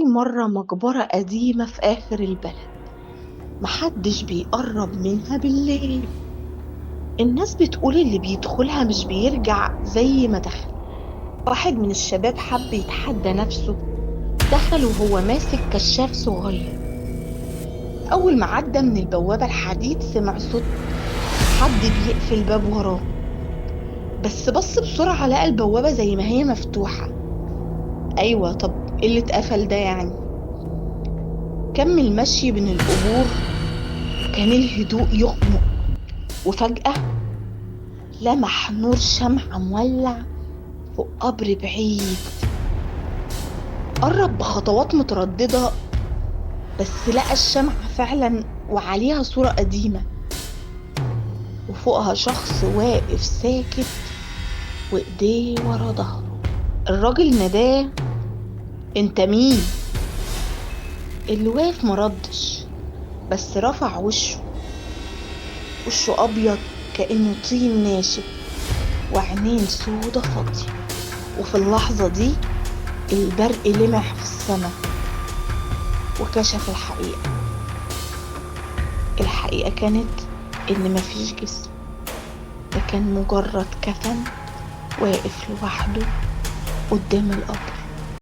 في مرة مقبرة قديمة في آخر البلد، محدش بيقرب منها بالليل. الناس بتقول اللي بيدخلها مش بيرجع زي ما دخل. واحد من الشباب حب يتحدى نفسه، دخل وهو ماسك كشاف صغير. أول ما عدى من البوابة الحديد سمع صوت حد بيقفل الباب وراه، بس بص بسرعة لقى البوابة زي ما هي مفتوحة. أيوة، طب إيه اللي اتقفل ده يعني؟ كمل مشي بين القبور، وكان الهدوء يخنق. وفجأة لمح نور شمعة مولع فوق قبر بعيد. قرب بخطوات مترددة، بس لقى الشمعة فعلا وعليها صورة قديمة، وفوقها شخص واقف ساكت وإيديه ورا ظهره. الراجل ناداه: انت مين؟ اللي واقف مردش، بس رفع وشه أبيض كأنه طين ناشف، وعينين سودة فاضية. وفي اللحظة دي البرق لمح في السماء وكشف الحقيقة كانت إن مفيش جسم، ده كان مجرد كفن واقف لوحده قدام القبر.